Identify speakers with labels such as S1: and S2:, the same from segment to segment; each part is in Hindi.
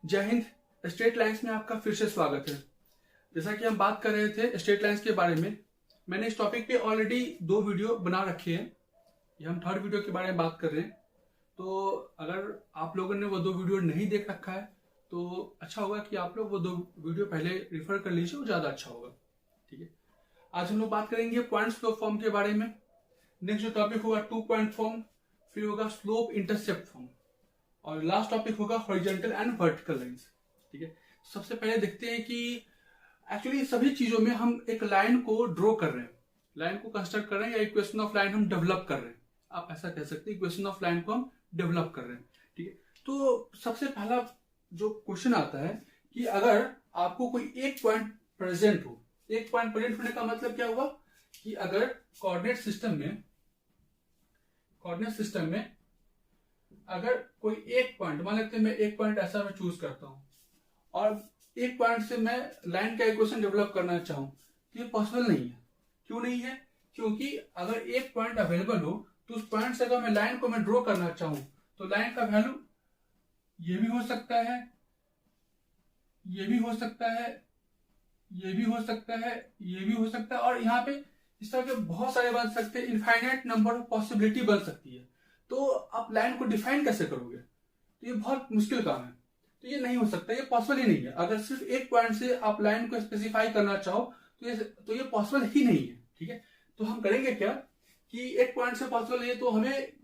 S1: जय हिंद। स्ट्रेट लाइंस में आपका फिर से स्वागत है। जैसा कि हम बात कर रहे थे स्ट्रेट लाइंस के बारे में, मैंने इस टॉपिक पे ऑलरेडी 2 वीडियो बना रखे हैं। ये हम 3rd वीडियो के बारे में बात कर रहे हैं। तो अगर आप लोगों ने वो 2 वीडियो नहीं देख रखा है तो अच्छा होगा कि आप लोग वो 2 वीडियो पहले रिफर कर लीजिए, वो ज़्यादा अच्छा होगा। ठीक है, आज हम लोग बात करेंगे पॉइंट स्लोप फॉर्म के बारे में। नेक्स्ट जो टॉपिक होगा 2 पॉइंट फॉर्म, फिर होगा स्लोप इंटरसेप्ट फॉर्म, और लास्ट टॉपिक होगा हॉरिजॉन्टल एंड वर्टिकल लाइंस। ठीक है, सबसे पहले देखते हैं कि एक्चुअली सभी चीजों में हम एक लाइन को ड्रॉ कर रहे हैं, लाइन को कंस्ट्रक्ट कर रहे हैं, या इक्वेशन ऑफ लाइन हम डेवलप कर रहे हैं। आप ऐसा कह सकते हैं, इक्वेशन ऑफ लाइन को हम डेवलप कर रहे हैं। ठीक है, तो सबसे पहला जो क्वेश्चन आता है कि अगर आपको कोई एक पॉइंट प्रेजेंट हो, एक पॉइंट प्रेजेंट होने का मतलब क्या हुआ कि अगर कोऑर्डिनेट सिस्टम में अगर कोई एक पॉइंट, मान लेते हैं मैं एक पॉइंट ऐसा मैं चूज करता हूं और एक पॉइंट से मैं लाइन का इक्वेशन डेवलप करना चाहूं, तो ये पॉसिबल नहीं है। क्यों नहीं है? क्योंकि अगर एक पॉइंट अवेलेबल हो तो उस पॉइंट से अगर मैं लाइन को मैं ड्रॉ करना चाहूं तो लाइन का वैल्यू ये भी हो सकता है, ये भी हो सकता है, ये भी हो सकता है, ये भी हो सकता है, और यहाँ पे इस तरह के बहुत सारे बन सकते हैं। इनफाइनाइट नंबर ऑफ पॉसिबिलिटी बन सकती है। तो आप लाइन को डिफाइन कैसे करोगे? तो ये बहुत मुश्किल काम है। तो ये नहीं हो सकता, ये पॉसिबल ही नहीं है। अगर सिर्फ एक पॉइंट से आप लाइन को स्पेसिफाई करना चाहो तो ये पॉसिबल ही नहीं है। ठीक है, तो हम करेंगे क्या कि एक पॉइंट से पॉसिबल है, तो हमें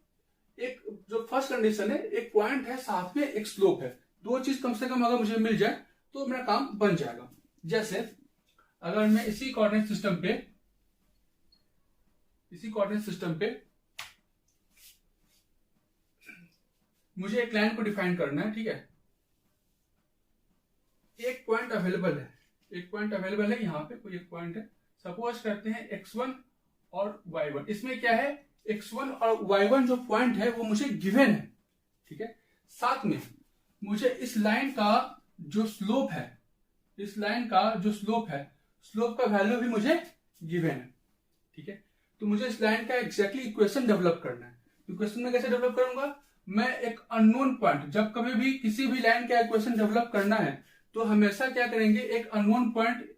S1: एक जो फर्स्ट कंडीशन है, एक पॉइंट है साथ में एक स्लोप है, 2 चीज कम से कम अगर मुझे मिल जाए तो मेरा काम बन जाएगा। जैसे अगर मैं इसी कोऑर्डिनेट सिस्टम पे मुझे एक लाइन को डिफाइन करना है। ठीक है, एक पॉइंट अवेलेबल है, यहाँ पे कोई एक पॉइंट है, सपोज करते हैं x1 और y1। इसमें क्या है, x1 और y1 जो पॉइंट है वो मुझे गिवन है। ठीक है, साथ में मुझे इस लाइन का जो स्लोप है, स्लोप का वैल्यू भी मुझे गिवन है। ठीक है, तो मुझे इस लाइन का एग्जैक्टली इक्वेशन डेवलप करना है। इक्वेशन में कैसे डेवलप करूंगा? मैं एक अननोन पॉइंट, जब कभी भी किसी भी लाइन का इक्वेशन डेवलप करना है तो हमेशा क्या करेंगे, एक अननोन पॉइंट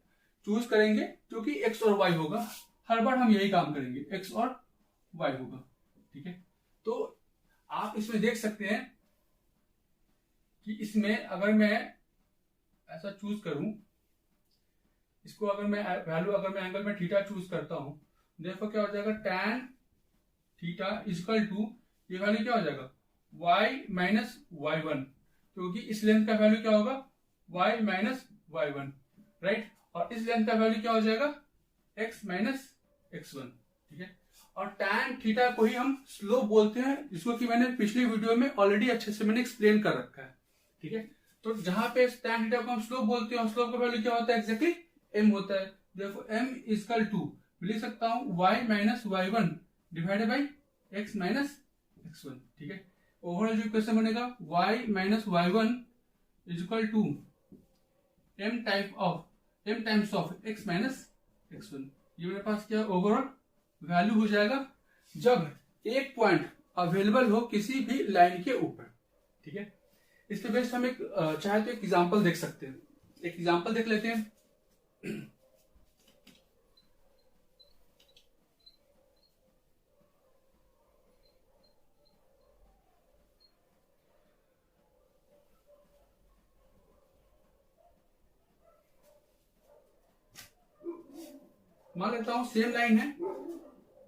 S1: चूज करेंगे जो कि x और y होगा। हर बार हम यही काम करेंगे, x और y होगा। ठीक है, तो आप इसमें देख सकते हैं कि इसमें अगर मैं ऐसा चूज करूं, इसको अगर मैं वैल्यू, अगर मैं एंगल में थीटा चूज करता हूं, देखो क्या हो जाएगा, tan थीटा इक्वल टू, ये वैल्यू क्या हो जाएगा, y माइनस y1, क्योंकि इस लेंथ का वैल्यू क्या होगा, y माइनस y1, राइट। और इस लेंथ का वैल्यू क्या हो जाएगा, x माइनस x1। ठीक है, और tan थीटा को ही हम स्लोप बोलते हैं, जिसको कि मैंने पिछली वीडियो में ऑलरेडी अच्छे से मैंने एक्सप्लेन कर रखा है। ठीक है, तो जहां पे tan थीटा को हम स्लोप बोलते हैं, और स्लोप का वैल्यू क्या होता है, एक्जैक्टली m होता है। देखो m इक्वल टू लिख सकता हूं y minus y1 divided by x minus x1। ठीक है, ओवरऑल जो इक्वेशन बनेगा y minus y1 is equal to m times of x minus x1। ये मेरे पास क्या ओवरऑल वैल्यू हो जाएगा जब एक पॉइंट अवेलेबल हो किसी भी लाइन के ऊपर। ठीक है, इस पे बेस्ड हम एक चाहे तो एक एग्जांपल देख सकते हैं। एक एग्जांपल देख लेते हैं। मान लेता हूं सेम लाइन है,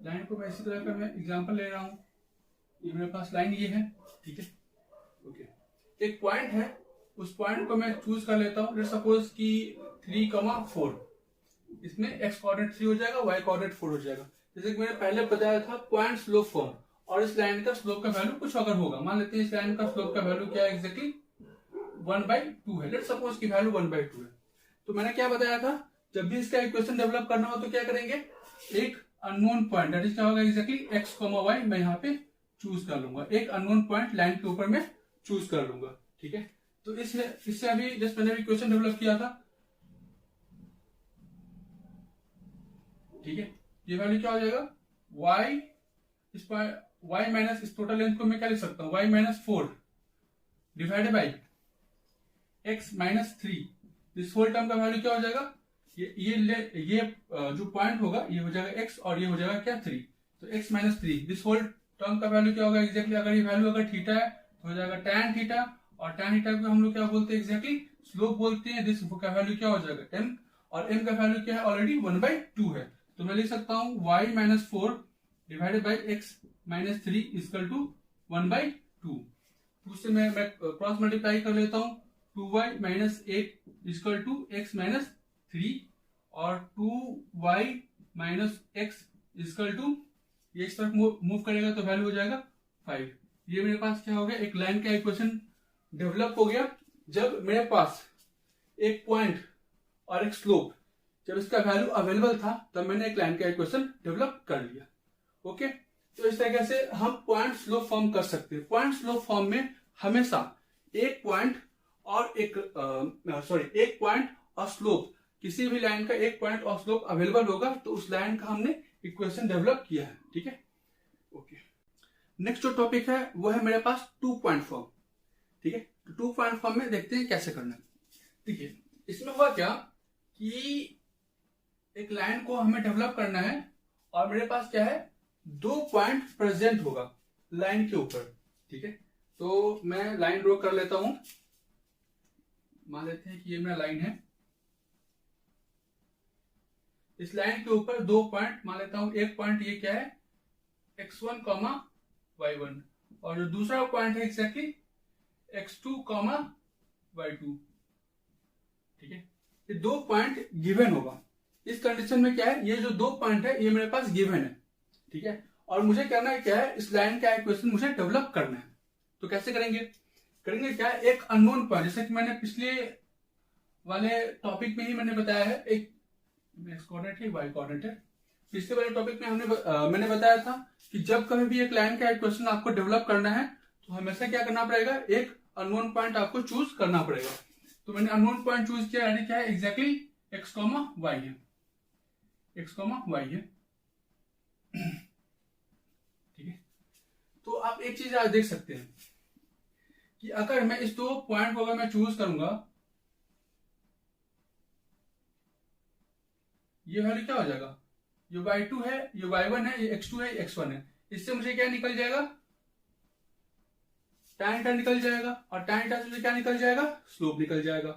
S1: लाइन को मैं इसी तरह का मैं एग्जांपल ले रहा हूं। ये मेरे पास लाइन ये है। ठीक है, ओके, एक पॉइंट है, उस पॉइंट को मैं चूज कर लेता हूं। लेट्स सपोज कि 3,4, इसमें x कोऑर्डिनेट 3 हो जाएगा, y कोऑर्डिनेट 4 हो जाएगा। जैसे कि मैंने पहले बताया था पॉइंट स्लोप फॉर्म, और इस लाइन का स्लोप का वैल्यू कुछ अगर होगा, मान लेते हैं इस लाइन का स्लोप का वैल्यू क्या है, एक्जैक्टली 1/2 है। लेट्स सपोज की वैल्यू 1/2 है। तो मैंने क्या बताया था, जब भी इसका इक्वेशन डेवलप करना हो तो क्या करेंगे, एक अननोन पॉइंट, दैट इज क्या होगा, एक्जैक्टली x, y मैं यहाँ पे चूज कर लूंगा। एक अननोन पॉइंट लाइन के ऊपर मैं चूज कर लूंगा। ठीक है, तो इससे अभी जस्ट मैंने इक्वेशन डेवलप किया था। ठीक है, ये वैल्यू क्या हो जाएगा, y माइनस, इस टोटल लेंथ को मैं क्या लिख सकता हूँ, y minus 4 divided by x minus three, this whole term का वैल्यू क्या हो जाएगा, ये जो पॉइंट होगा ये हो जाएगा x और ये हो जाएगा क्या 3, तो x minus three, this whole term का वैल्यू क्या होगा एग्जैक्टली, अगर ये वैल्यू अगर थीटा है तो हो जाएगा tan थीटा, और tan थीटा को हम लोग क्या बोलते हैं एग्जैक्टली स्लोप बोलते हैं, दिस का वैल्यू क्या हो जाएगा m, और m का वैल्यू क्या है ऑलरेडी 1/2 है, तो मैं लिख सकता हूँ y minus four divided by x minus three equal to 1/2, उससे मैं क्रॉस मल्टीप्लाई कर लेता हूँ, 2y minus eight equal to x minus three, और 2y minus x is equal to, ये इस तरफ मूव करेगा तो वैल्यू हो जाएगा 5। ये मेरे पास क्या हो गया, एक लाइन का इक्वेशन डेवलप हो गया। जब मेरे पास एक पॉइंट और एक स्लोप, जब इसका वैल्यू अवेलेबल था तब मैंने एक लाइन का इक्वेशन डेवलप कर लिया। ओके, तो इस तरीके से हम पॉइंट स्लोप फॉर्म कर सकते हैं। पॉइंट स्लोप फॉर्म में हमेशा एक पॉइंट और एक पॉइंट और स्लोप, किसी भी लाइन का एक पॉइंट और स्लोप अवेलेबल होगा तो उस लाइन का हमने इक्वेशन डेवलप किया है। ठीक है, ओके। नेक्स्ट जो टॉपिक है वो है मेरे पास 2 पॉइंट फॉर्म। ठीक है, तो 2 पॉइंट फॉर्म में देखते हैं कैसे करना है। देखिए, इसमें हुआ क्या कि एक लाइन को हमें डेवलप करना है और मेरे पास क्या है, 2 पॉइंट प्रेजेंट होगा लाइन के ऊपर। ठीक है, तो मैं लाइन ड्रॉ कर लेता हूं, मान लेते हैं कि ये मेरा लाइन है। इस लाइन के ऊपर 2 पॉइंट मान लेता हूं, एक पॉइंट ये क्या है x1 y1, और जो दूसरा पॉइंट है एग्जैक्टली x2 y2। ठीक है, ये 2 पॉइंट गिवन होगा। इस कंडीशन में क्या है, ये जो 2 पॉइंट है ये मेरे पास गिवन है। ठीक है, और मुझे करना है क्या है, इस लाइन का इक्वेशन मुझे डेवलप करना है। तो कैसे करेंगे क्या है, एक अननोन पॉइंट, जैसे कि मैंने पिछले वाले टॉपिक में ही मैंने बताया है, एक एक्स कोऑर्डिनेट है वाई कोऑर्डिनेट है। पिछले वाले टॉपिक में मैंने बताया था कि जब कभी भी एक लाइन का इक्वेशन आपको डेवलप करना है तो हमेशा क्या करना पड़ेगा, एक अननोन पॉइंट आपको चूज करना पड़ेगा। तो मैंने अननोन पॉइंट चूज किया, यानी क्या है एग्जैक्टली x, y है, x, y है। ठीक है, तो आप एक चीज आज देख सकते हैं कि अगर मैं इस 2 पॉइंट को अगर मैं चूज करूंगा, ये वैल्यू क्या हो जाएगा, ये y2 है, ये y1 है, ये x2 है, ये x1 है। इससे मुझे क्या निकल जाएगा, tan थीटा निकल जाएगा, और tan थीटा से मुझे क्या निकल जाएगा, स्लोप निकल जाएगा।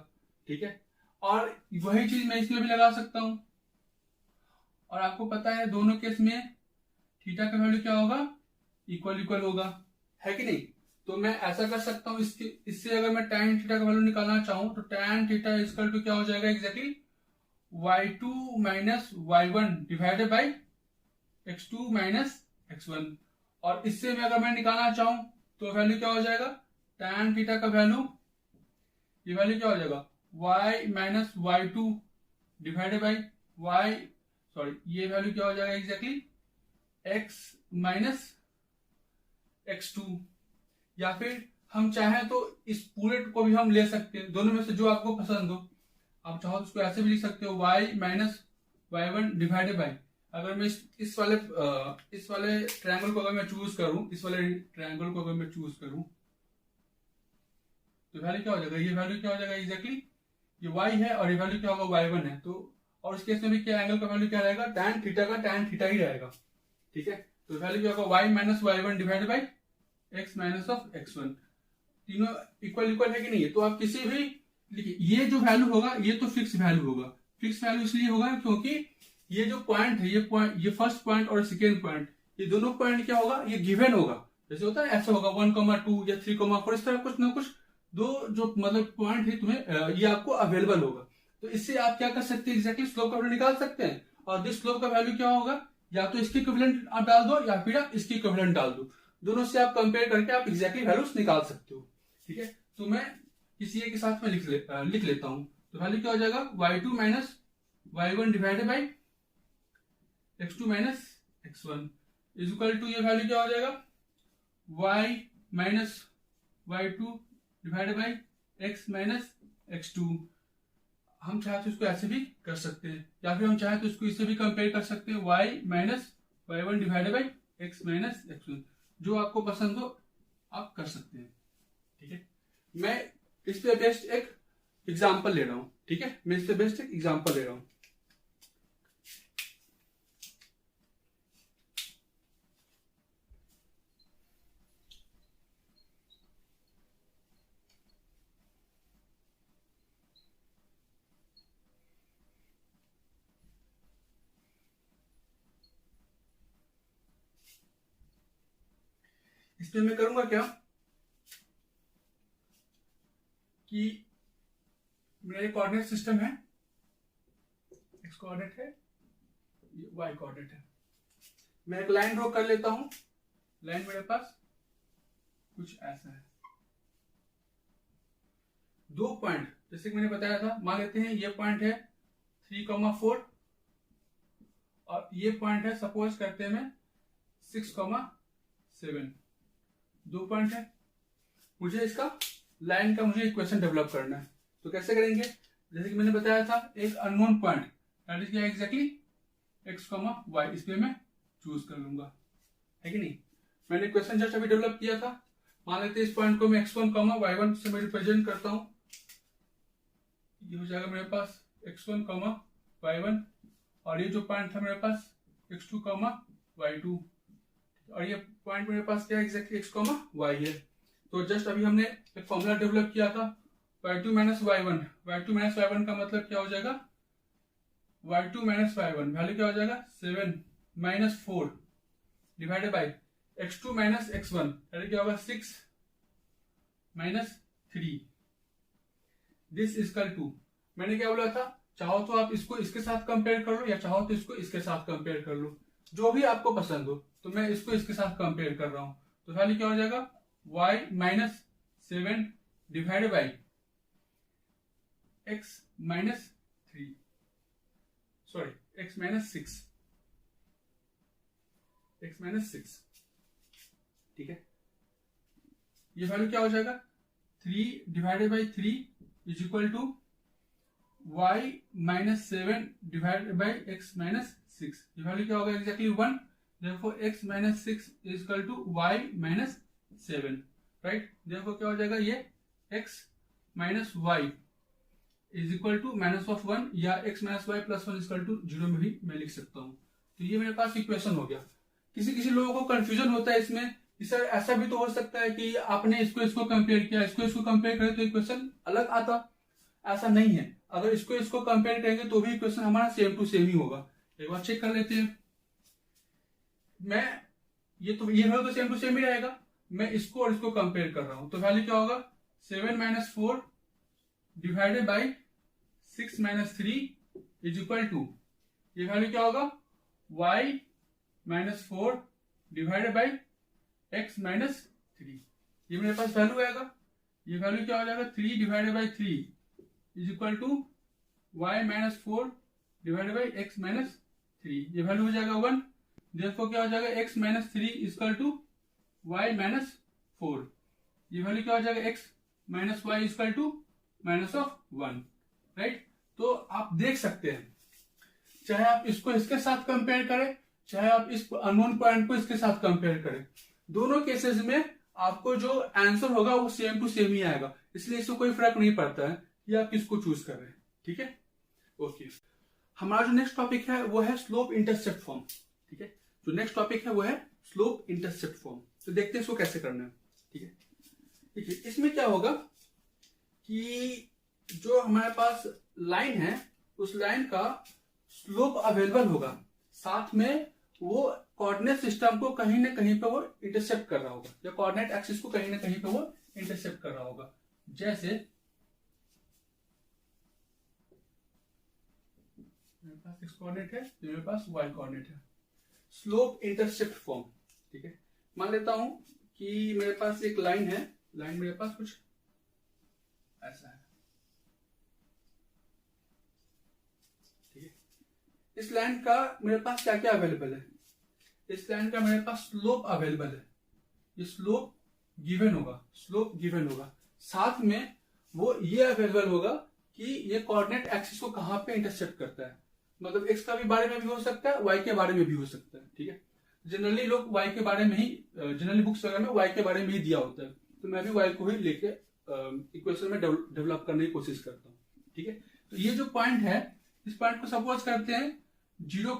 S1: ठीक है, और वही चीज मैं इसमें भी लगा सकता हूं, और आपको पता है दोनों केस में थीटा का वैल्यू क्या होगा, इक्वल होगा, है कि नहीं। तो मैं ऐसा कर सकता हूं, इससे अगर मैं tan थीटा का वैल्यू निकालना चाहूं तो tan थीटा इक्वल टू क्या हो जाएगा exactly y2 minus y1 divided by x2 minus x1। और इससे मैं अगर मैं निकालना चाहूं तो वैल्यू क्या हो जाएगा, tan थीटा का वैल्यू, ये वैल्यू क्या हो जाएगा y minus y2 divided by ये वैल्यू क्या हो जाएगा एग्जैक्टली x माइनस x2। या फिर हम चाहें तो इस पूरे को भी हम ले सकते हैं, दोनों में से जो आपको पसंद हो। आप चाहो तो उसको ऐसे भी लिख सकते हो, y minus y1 divided by, अगर मैं इस वाले ट्रायंगल को अगर मैं चूज करूं, इस वाले ट्रायंगल को अगर मैं चूज करूं तो वैल्यू क्या हो जाएगा, ये वैल्यू क्या हो जाएगा एग्जैक्टली, ये y है और ये वैल्यू क्या होगा y1 है। तो और इस केस में भी क्या एंगल का वैल्यू क्या रहेगा, tan थीटा का tan थीटा ही रहेगा। ठीक है, तो वैल्यू क्या होगा y minus y1 divided by x minus of x1। तीनों इक्वल है कि नहीं है। तो आप किसी भी देखिए, ये जो वैल्यू होगा ये तो फिक्स वैल्यू होगा। फिक्स वैल्यू इसलिए होगा क्योंकि ये जो पॉइंट है, ये फर्स्ट पॉइंट और सेकेंड पॉइंट, ये दोनों पॉइंट क्या होगा, ये गिवन होगा। जैसे होता है ऐसा होगा 1,2 या 3,4, इस तरह कुछ ना कुछ दो जो मतलब पॉइंट है तुम्हें ये आपको अवेलेबल होगा। तो इससे आप क्या कर सकते हैं, एग्जैक्टली स्लोप का वैल्यू निकाल सकते हैं। और दिस स्लोप का वैल्यू क्या होगा, या तो इसकी इक्विवेलेंट आप डाल दो या फिर आप इसकी इक्विवेलेंट डाल दो, दोनों से आप कंपेयर करके आप एग्जैक्टली वैल्यूज निकाल सकते हो। ठीक है, तो मैं किसी एक के साथ में लिख लेता हूं। तो वैल्यू क्या हो जाएगा, y2 minus y1 divided by x2 minus x1 is equal to, ये वैल्यू क्या हो जाएगा, y minus y2 divided by x minus x2। हम चाहे तो इसको ऐसे भी कर सकते हैं, या फिर हम चाहे तो इसको इससे भी कंपेयर कर सकते हैं, y minus y1 divided by x minus x1। जो आपको पसंद हो आप कर सकते हैं। ठीक है, मैं इस पे बेस्ट एक एग्जाम्पल ले रहा हूं, ठीक है, मैं इससे बेस्ट एक एग्जाम्पल ले रहा हूं। इसमें मैं करूंगा क्या कि मेरा कोऑर्डिनेट सिस्टम है, एक्स कोऑर्डिनेट है, वाई कोऑर्डिनेट है। मैं एक लाइन ड्रॉ कर लेता हूं। लाइन मेरे पास कुछ ऐसा है, दो पॉइंट जैसे कि मैंने बताया था, मान लेते हैं ये पॉइंट है 3,4 और ये पॉइंट है सपोज करते हैं मैं 6,7। दो पॉइंट है, मुझे इसका लाइन का मुझे इक्वेशन डेवलप करना है। तो कैसे करेंगे, जैसे कि मैंने बताया था एक अननोन पॉइंट दैट इज क्या एग्जैक्टली x, y, इसमें मैं चूज कर लूंगा, है कि नहीं। मैंने इक्वेशन जस्ट अभी डेवलप किया था। मान लेते हैं इस पॉइंट को मैं x1, y1 से मैं रिप्रेजेंट करता हूं। ये हो जाएगा मेरे पास x1, y1 और ये जो पॉइंट था मेरे पास x2, y2 और ये पॉइंट मेरे पास क्या है एग्जैक्टली x, y है। तो जस्ट अभी हमने एक फॉर्मूला डेवलप किया था y2 minus y1। y2 minus y1 का मतलब क्या हो जाएगा, y2 माइनस y1 वैल्यू क्या हो जाएगा 7 minus 4 divided by x2 minus x1 value क्या होगा 6 माइनस 3। दिस इक्वल टू, मैंने क्या बोला था, चाहो तो आप इसको इसके साथ कंपेयर कर लो या चाहो तो इसको इसके साथ कंपेयर कर लो, जो भी आपको पसंद हो। तो मैं इसको इसके साथ कंपेयर कर रहा हूं, तो वैल्यू क्या हो जाएगा y minus 7 divided by x minus 3, sorry x minus 6, x minus 6, ठीक है। ये वैल्यू क्या हो जाएगा 3 divided by 3 is equal to y minus 7 divided by x minus 6। ये वैल्यू क्या होगा exactly 1, therefore x minus 6 is equal to y minus 7, right. Therefore क्या हो जाएगा ये x minus y is equal to minus of 1 या x minus y plus 1 equal to 0 में भी मैं लिख सकता हूं। तो ये मेरे पास इक्वेशन हो गया। किसी किसी लोगों को कंफ्यूजन होता है इसमें कि सर ऐसा भी तो हो सकता है कि आपने इसको कंपेयर किया, इसको कंपेयर करें तो इक्वेशन अलग आता। ऐसा नहीं है, अगर इसको कंपेयर करेंगे तो भी इक्वेशन हमारा सेम टू सेम ही होगा। एक बार चेक कर लेते हैं। मैं ये वैल्यू तो सेम टू सेम ही रहेगा, मैं इसको और इसको कंपेयर कर रहा हूं, तो वैल्यू क्या होगा 7 minus 4 divided by 6 minus 3 is equal to, ये वैल्यू क्या होगा y minus 4 divided by x minus 3। ये मेरे पास वैल्यू आएगा। ये वैल्यू क्या हो जाएगा 3 divided by 3 is equal to y minus 4 divided by x minus 3। ये वैल्यू हो जाएगा 1, देयरफॉर क्या हो जाएगा x minus 3 equal to y minus 4। ये वैल्यू क्या हो जाएगा x minus y equal to minus of 1, right. तो आप देख सकते हैं, चाहे आप इसको इसके साथ कंपेयर करें, चाहे आप इस अननोन पॉइंट को इसके साथ कंपेयर करें, दोनों केसेस में आपको जो आंसर होगा वो सेम टू सेम ही आएगा। इसलिए इसको कोई फर्क नहीं पड़ता है कि आप किसको चूज कर रहे हैं, ठीक है। ओके, हमारा जो नेक्स्ट टॉपिक है वो है स्लोप इंटरसेप्ट फॉर्म, ठीक है। जो नेक्स्ट टॉपिक है वो है स्लोप इंटरसेप्ट फॉर्म। तो देखते हैं इसको कैसे करना है, ठीक है। देखिए इसमें क्या होगा कि जो हमारे पास लाइन है उस लाइन का स्लोप अवेलेबल होगा, साथ में वो कोऑर्डिनेट सिस्टम को कहीं ना कहीं पे वो इंटरसेप्ट कर रहा होगा या कोऑर्डिनेट एक्सिस को कहीं ना कहीं पे वो इंटरसेप्ट कर रहा होगा। जैसे मेरे पास x कोऑर्डिनेट है, मेरे पास y कोऑर्डिनेट है। स्लोप इंटरसेप्ट फॉर्म, ठीक है। मान लेता हूं कि मेरे पास एक लाइन है, लाइन मेरे पास कुछ ऐसा है, ठीक है। इस लाइन का मेरे पास क्या क्या अवेलेबल है, इस लाइन का मेरे पास स्लोप अवेलेबल है। ये स्लोप गिवन होगा, स्लोप गिवन होगा, साथ में वो ये अवेलेबल होगा कि ये कोऑर्डिनेट एक्सिस को कहां पे इंटरसेप्ट करता है। मतलब x का भी बारे में भी हो सकता है, y के बारे में भी हो सकता है, ठीक है। जनरली लोग y के बारे में ही, जनरली बुक्स वगैरह में y के बारे में ही दिया होता है, तो मैं भी y को ही लेके इक्वेशन में डेवलप करने की कोशिश करता हूँ। ठीक है। तो ये जो पॉइंट है, इस पॉइंट को सपोज करते हैं 0,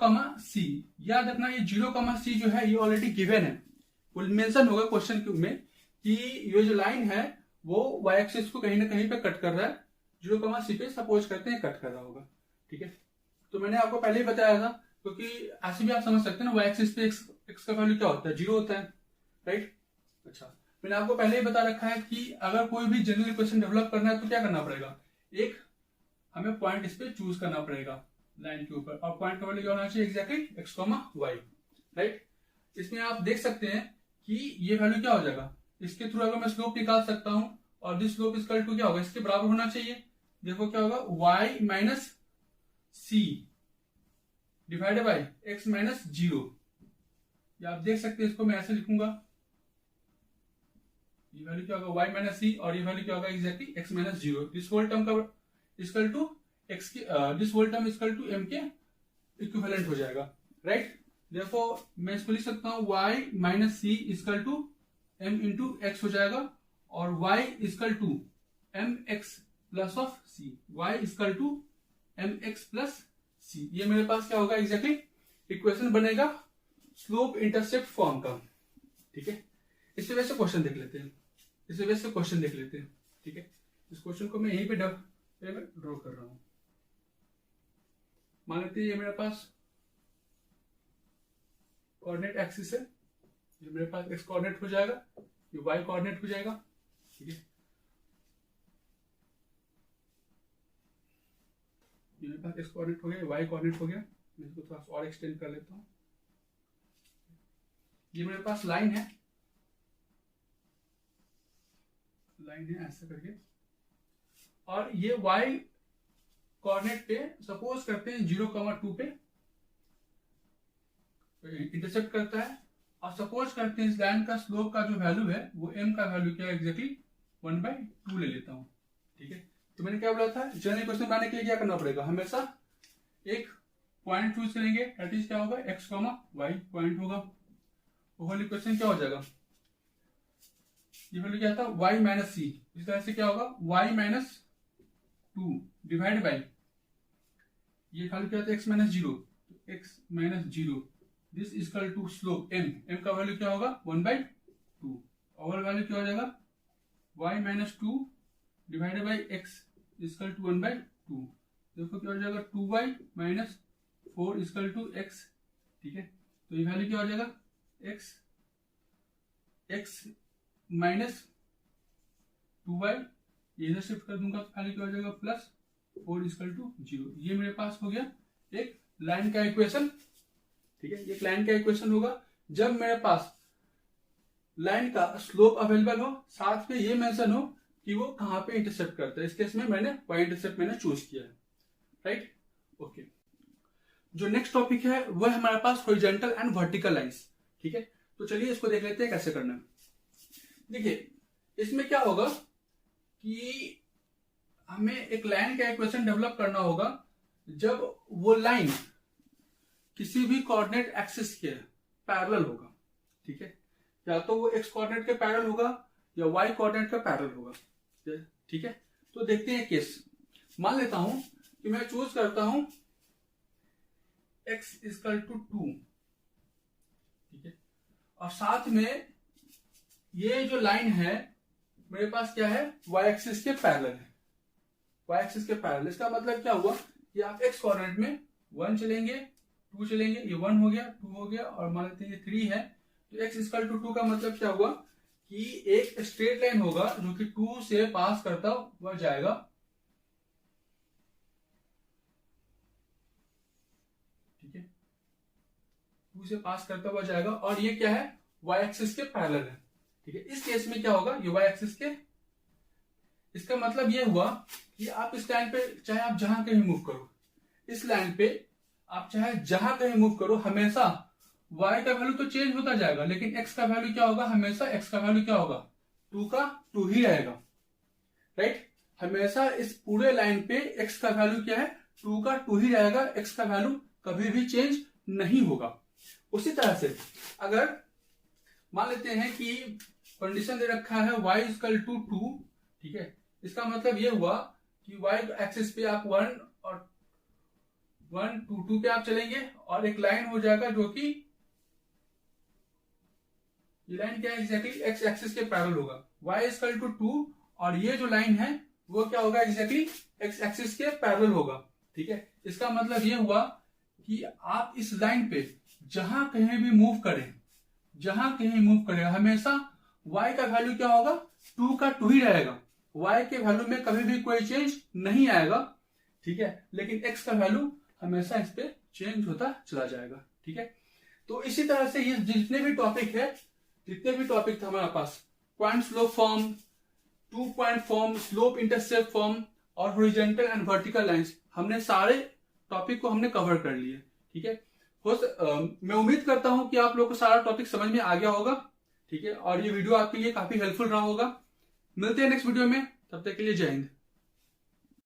S1: C। याद रखना ये 0, C जो है ये ऑलरेडी गिवन है, वो मेंशन होगा क्वेश्चन में कि ये जो लाइन है वो y एक्सिस को कहीं ना कहीं पे कट कर रहा है, 0, C पे सपोज करते हैं कट कर रहा होगा। ठीक है, तो मैंने आपको पहले ही बताया था, क्योंकि ऐसे भी आप समझ सकते हैं ना, y एक्सिस पे x का वैल्यू क्या होता है, 0 होता है, राइट। अच्छा, मैंने आपको पहले ही बता रखा है कि अगर कोई भी जनरल इक्वेशन डेवलप करना है तो क्या करना पड़ेगा, एक हमें पॉइंट इस पे चूज करना पड़ेगा लाइन के ऊपर, और पॉइंट का वैल्यू क्या होना चाहिए, एग्जैक्टली x, y, राइट। इसमें आप देख सकते हैं कि ये वैल्यू क्या हो जाएगा, इसके थ्रू अगर मैं स्लोप निकाल सकता हूं, और दिस स्लोप इक्वल टू क्या होगा, इसके बराबर होना चाहिए। देखो क्या होगा, y minus C divided by x minus 0। या आप देख सकते हैं, इसको मैं ऐसे लिखूंगा, ये वैल्यू क्या होगा y माइनस सी, और ये वैल्यू क्या होगा exactly x minus 0। This whole term का इक्वल टू x के this whole term equal to m के इक्विवेलेंट हो जाएगा, राइट। देखो मैं इसको लिख सकता हूं y minus C equal to m into X हो जाएगा, और y equal to M X plus of C, y equal to M X plus C. ये मेरे पास क्या होगा एग्जैक्टली इक्वेशन बनेगा स्लोप इंटरसेप्ट फॉर्म का। ठीक है, इस वजह से क्वेश्चन देख लेते हैं, इस वजह से क्वेश्चन देख लेते हैं। ठीक है, इस क्वेश्चन को मैं यहीं पे ड्रॉ कर रहा हूं। मान लेते हैं ये मेरे पास कोऑर्डिनेट एक्सिस है, ये मेरे पास x कोऑर्डिनेट हो जाएगा, ये y कोऑर्डिनेट हो जाएगा। ठीक है, ये मेरे पास x कोऑर्डिनेट हो गया, y कोऑर्डिनेट हो गया। मैं इसको थोड़ा सा और एक्सटेंड कर लेता हूँ। ये मेरे पास लाइन है, ऐसा करके, और ये y कोऑर्डिनेट पे सपोज करते हैं 0, 2 पे इंटरसेप्ट करता है, और सपोज करते हैं इस लाइन का स्लोप का जो वैल्यू है वो m का वैल्यू क्या है एग्जैक्टली 1/2 ले लेता हूं। ठीक है, तो मैंने क्या बोला था, जनरल इक्वेशन बनाने के लिए क्या करना पड़ेगा, हमेशा एक पॉइंट चूज करेंगे, दैट इज क्या होगा x, y पॉइंट होगा। वो होल इक्वेशन क्या हो जाएगा, ये वैल्यू क्या था y माइनस सी, इस तरह से क्या होगा y माइनस 2 डिवाइड बाई ये वैल्यू क्या था x minus 0, x minus 0, this equal to slope m का वैल्यू क्या होगा 1/2, और वैल्यू क्या हो जाएगा y minus 2 divided by x equal to 1/2। देखो क्या हो जाएगा 2y minus 4 equal to x। ठीक है, तो ये वैल्यू क्या हो जाएगा x माइनस 2y, ये इधर शिफ्ट कर दूंगा तो वैल्यू क्या हो जाएगा प्लस 4 इक्वल टू 0। ये मेरे पास हो गया एक लाइन का इक्वेशन। ठीक है, ये लाइन का इक्वेशन होगा जब मेरे पास लाइन का स्लोप अवेलेबल हो, साथ में ये मेंशन हो कि वो कहां पे इंटरसेप्ट करता है। इस केस में मैंने y इंटरसेप्ट मैंने चूज किया है, राइट। ओके, जो नेक्स्ट टॉपिक है वो है हमारे पास हॉरिजॉन्टल एंड वर्टिकल लाइंस। ठीक है, तो चलिए इसको देख लेते हैं कैसे करना है। देखिए इसमें क्या होगा कि हमें एक लाइन का इक्वेशन डेवलप करना होगा जब वो लाइन किसी भी कोऑर्डिनेट एक्सिस के पैरेलल होगा। ठीक है, या तो वो x कोऑर्डिनेट के पैरेलल होगा या y कोऑर्डिनेट का पैरेलल होगा। ठीक है, तो देखते हैं केस। मान लेता हूं कि मैं चूज करता हूं x इक्वल टू 2। ठीक है, और साथ में ये जो लाइन है मेरे पास क्या है y एक्सिस के पैरेलल है, y एक्सिस के पैरेलल। इसका मतलब क्या हुआ कि आप x कोऑर्डिनेट में 1 चलेंगे, 2 चलेंगे, ये 1 हो गया, 2 हो गया, और मान लेते हैं ये 3 है, तो x इक्वल टू 2 का मतलब क्या हुआ कि एक स्ट्रेट लाइन होगा जो कि 2 से पास करता हुआ जाएगा। ठीक है, 2 से पास करता हुआ जाएगा, और ये क्या है y एक्सिस के पैरेलल है। ठीक है, इस केस में क्या होगा ये y एक्सिस के, इसका मतलब ये हुआ कि आप इस लाइन पे चाहे आप जहां कहीं मूव करो, इस लाइन पे आप चाहे जहां कहीं मूव करो, हमेशा y का वैल्यू तो चेंज होता जाएगा, लेकिन x का वैल्यू क्या होगा, हमेशा x का वैल्यू क्या होगा 2 का 2 ही रहेगा, राइट। हमेशा इस पूरे लाइन पे x का वैल्यू क्या है 2 का 2 ही रहेगा, x का वैल्यू कभी भी चेंज नहीं होगा। उसी तरह से अगर मान लेते हैं कि कंडीशन दे रखा है y इक्वल टू 2। ठीक है, इसका मतलब ये हुआ कि y एक्सिस पे आप 1 और 1 2 2 पे आप चलेंगे और एक लाइन हो जाएगा जो कि ये लाइन क्या है एग्जैक्टली एक्स एक्सिस के पैरेलल होगा, y इक्वल टू 2 और ये जो लाइन है वो क्या होगा एग्जैक्टली एक्स एक्सिस के पैरेलल होगा। ठीक है, इसका मतलब ये हुआ कि आप इस लाइन पे जहां कहीं भी मूव करें, हमेशा y का वैल्यू क्या होगा 2 का 2 ही रहेगा, y के वैल्यू में कभी भी कोई चेंज नहीं आएगा। ठीक है, लेकिन x का वैल्यू हमेशा इस पे चेंज होता चला जाएगा। ठीक है, तो इसी तरह से ये जितने भी टॉपिक थे हमारे पास, point slope form, 2 point form, slope intercept form और हॉरिजॉन्टल एंड वर्टिकल लाइंस, हमने सारे टॉपिक को हमने कवर कर लिए। ठीक है, मैं उम्मीद करता हूं कि आप लोग को सारा टॉपिक समझ में आ गया होगा। ठीक है, और ये वीडियो आपके लिए काफी हेल्पफुल रहा होगा। मिलते हैं नेक्स्ट वीडियो में, तब तक के लिए जय हिंद।